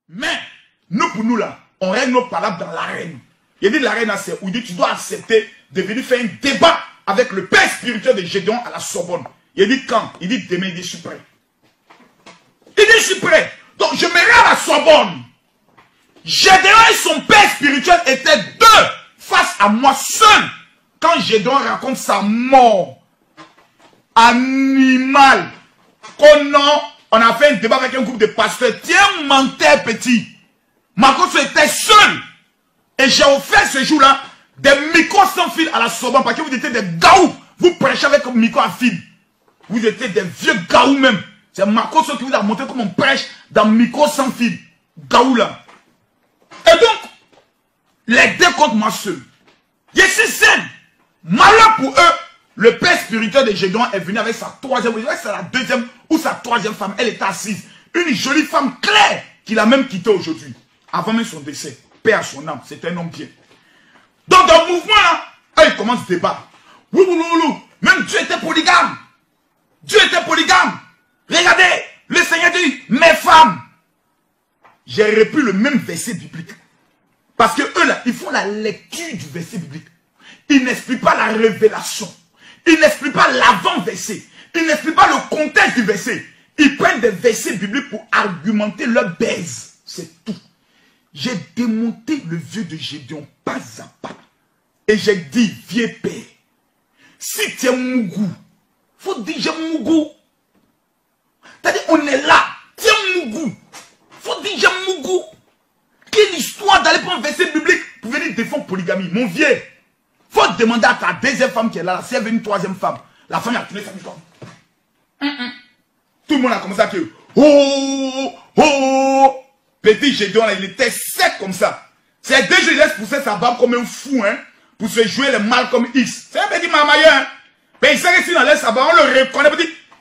Mais, nous pour nous là, on règle nos palabres dans l'arène. Il dit l'arène, c'est où il dit tu dois accepter de venir faire un débat avec le père spirituel de Gédéon à la Sorbonne. Il dit quand? Il dit demain, il dit je suis prêt. Il dit je suis prêt. Donc je me rends à la Sorbonne. Gédéon et son père spirituel étaient deux face à moi seul. Quand Gédéon raconte sa mort, animal, on a fait un débat avec un groupe de pasteurs. Tiens, menteur petit. Marcos était seul. Et j'ai offert ce jour-là des micros sans fil à la Sorbonne parce que vous étiez des gaous. Vous prêchez avec un micro à fil. Vous étiez des vieux gaous même. C'est Marcos qui vous a montré comment on prêche dans micro sans fil. Gaou là. Et donc, les deux contre moi seul. Je suis sain. Malheur pour eux, le père spirituel de Gédéon est venu avec sa troisième, c'est la deuxième ou sa troisième femme. Elle était assise. Une jolie femme claire qu'il a même quittée aujourd'hui. Avant même son décès. Paix à son âme. C'était un homme bien. Donc, dans le mouvement là, il commence le débat. Même Dieu était polygame. Dieu était polygame. Regardez, le Seigneur dit, mes femmes. J'ai repris le même verset biblique. Parce que eux là, ils font la lecture du verset biblique. Ils n'expliquent pas la révélation. Ils n'expliquent pas l'avant-verset. Ils n'expliquent pas le contexte du verset. Ils prennent des versets bibliques pour argumenter leur baise. C'est tout. J'ai démonté le vieux de Gédéon pas à pas. Et j'ai dit, vieux père, si tu es Mougou, faut dire j'ai Mougou. C'est-à-dire, on est là, tu es Mougou. Faut dire j'ai Mougou. Quelle histoire d'aller prendre un verset biblique pour venir défendre polygamie. Mon vieux, faut demander à ta deuxième femme qui est là, si elle veut une troisième femme. La femme a tourné sa vie comme. Tout le monde a commencé à crier. Oh. Petit Gédéon, il était sec comme ça. C'est deux jours, il laisse pousser sa barbe comme un fou, hein, pour se jouer le mal comme X. C'est un petit mamailleur, hein. Mais il sait que s'il enlève sa barbe, on le reconnaît.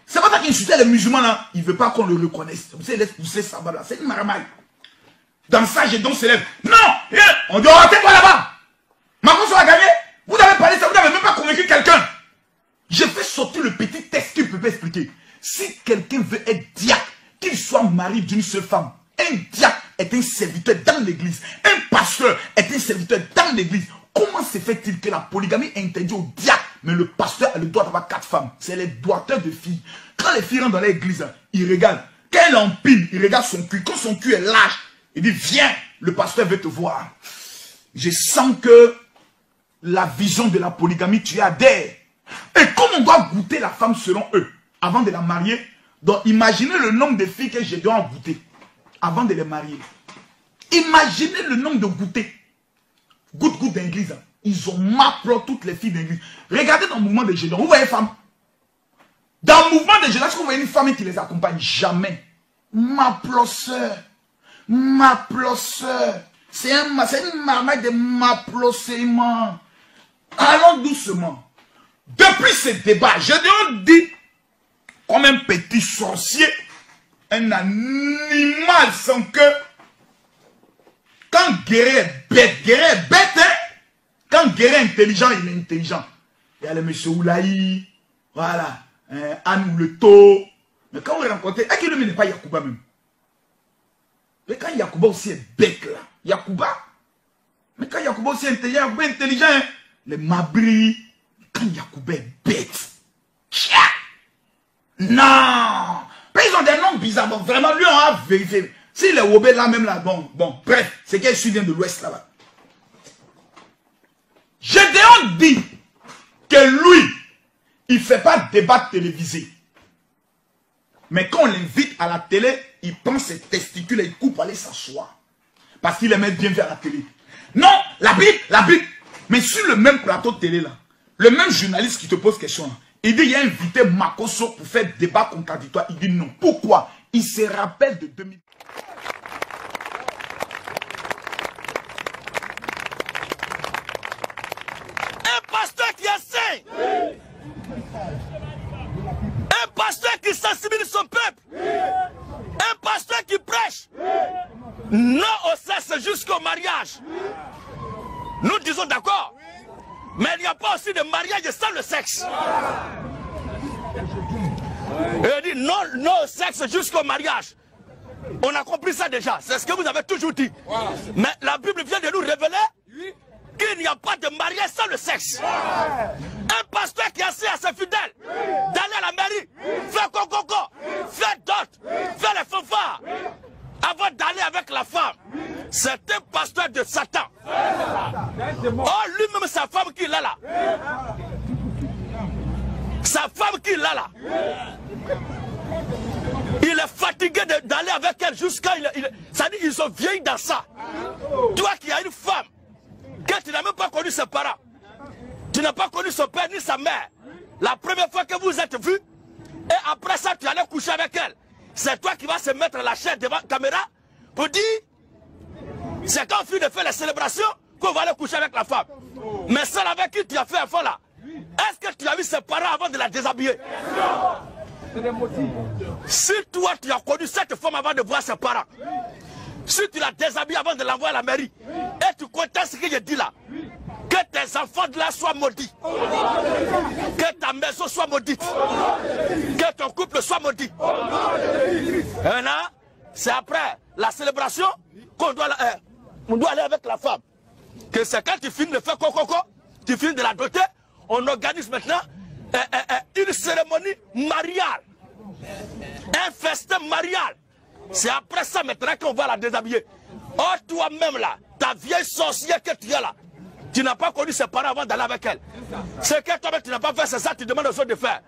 C'est pas ça qu'il insultait les musulmans, là. Il veut pas qu'on le reconnaisse. Comme ça, il laisse pousser sa barbe, là. C'est une maramaille. Dans ça, Gédéon se lève. Non! On dit, oh, tais-toi là-bas! Macron a gagné. Vous avez parlé ça, vous n'avez même pas convaincu quelqu'un. Je fais sortir le petit texte qu'il ne peut pas expliquer. Si quelqu'un veut être diacre, qu'il soit mari d'une seule femme, un diacre est un serviteur dans l'église. Un pasteur est un serviteur dans l'église. Comment se fait-il que la polygamie est interdite au diacre, mais le pasteur a le droit d'avoir 4 femmes? C'est les doigteurs de filles. Quand les filles rentrent dans l'église, ils regardent. Quand elle empile, ils regardent son cul. Quand son cul est lâche, il dit, viens, le pasteur veut te voir. Je sens que la vision de la polygamie, tu adhères. Et comme on doit goûter la femme selon eux, avant de la marier, donc imaginez le nombre de filles que je dois goûter avant de les marier. Imaginez le nombre de goûters. Goutte d'église. Ils ont mappé toutes les filles d'église. Regardez dans le mouvement de Gédéon. Vous voyez femmes? Dans le mouvement de Gédéon, est-ce que vous voyez une femme qui les accompagne? Jamais. Ma plosseur. C'est une marmaille de maplossement. Allons doucement. Depuis ce débat, Gédéon dit, comme un petit sorcier, un animal sans queue. Quand guerrier est bête, hein? Quand guerrier est intelligent, il est intelligent. Il y a le monsieur Oulaï, voilà, Anne Leto. Mais quand vous rencontrez, est-ce qu'il n'est pas Yacouba même? Mais quand Yacouba aussi est bête là, Yacouba. Mais quand Yacouba aussi est intelligent, hein? Les Mabri, quand Yacouba est bête. Chia! Non! Mais ils ont des noms bizarres. Bon, vraiment, lui, on a vérifié. Si les Wobé là, même là, bon, bref, c'est qu'elle vient de l'Ouest là-bas. Gédéon dit que lui, il ne fait pas de débat télévisé. Mais quand on l'invite à la télé, il prend ses testicules et il coupe aller s'asseoir. Parce qu'il aimait bien faire la télé. Non, la Bible. Mais sur le même plateau de télé là, le même journaliste qui te pose question là, il dit, il a invité Makoso pour faire débat contradictoire. Il dit non. Pourquoi? Il se rappelle de 2000. Un pasteur qui enseigne. Un pasteur qui sensibilise son peuple. Un pasteur qui prêche. Non au sexe jusqu'au mariage. Nous disons d'accord. Mais il n'y a pas aussi de mariage sans le sexe. Il dit non au sexe jusqu'au mariage. On a compris ça déjà. C'est ce que vous avez toujours dit. Mais la Bible vient de nous révéler qu'il n'y a pas de mariage sans le sexe. Un pasteur qui enseigne à ses fidèles d'aller à la mairie, faire coco, faire dot, faire les fanfares, avant d'aller avec la femme, c'est un pasteur de Satan. Oh, lui-même, sa femme qui l'a là. Sa femme qui l'a là. Il est fatigué d'aller avec elle jusqu'à... Ça dit qu'ils sont vieillis dans ça. Toi qui as une femme, que tu n'as même pas connu ses parents, tu n'as pas connu son père ni sa mère, la première fois que vous êtes vus, et après ça tu allais coucher avec elle, c'est toi qui vas se mettre la chair devant la caméra pour dire, c'est quand on finit de faire les célébrations qu'on va aller coucher avec la femme. Mais celle avec qui tu as fait un enfant là, est-ce que tu as vu ses parents avant de la déshabiller? Si toi tu as connu cette femme avant de voir ses parents, si tu la déshabilles avant de l'envoyer à la mairie, et tu contestes ce que je dis là, que tes enfants de là soient maudits, que ta maison soit maudite, que ton couple soit maudit. Maintenant, c'est après la célébration qu'on doit, aller avec la femme. Que c'est quand tu finis de faire coco, tu finis de la doter, on organise maintenant une cérémonie mariale, un festin marial. C'est après ça maintenant qu'on va la déshabiller. Oh, toi-même là, ta vieille sorcière que tu as là, tu n'as pas connu ses parents avant d'aller avec elle. C'est que toi-même tu n'as pas fait, c'est ça, tu demandes aux autres de faire.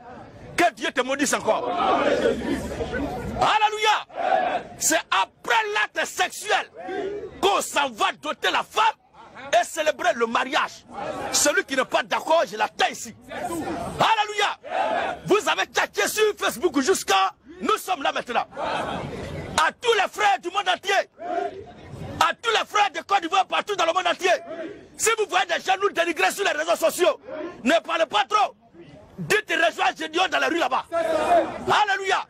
Que Dieu te maudisse encore. Alléluia. C'est après l'acte sexuel qu'on s'en va doter la femme et célébrer le mariage. Celui qui n'est pas d'accord, je l'attends ici. Alléluia. Vous avez tchaké sur Facebook jusqu'à... Nous sommes là maintenant. À tous les frères du monde entier, à tous les frères de Côte d'Ivoire partout dans le monde entier, si vous voyez des gens nous dénigrer sur les réseaux sociaux, ne parlez pas trop. Dites rejoindre Gédion dans la rue là-bas. Alléluia.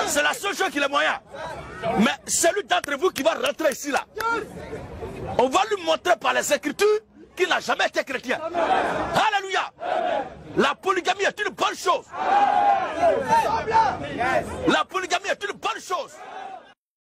C'est la seule chose qui est moyen. Mais celui d'entre vous qui va rentrer ici là, on va lui montrer par les Écritures qu'il n'a jamais été chrétien. Alléluia. La polygamie est une bonne chose. La polygamie est une bonne chose.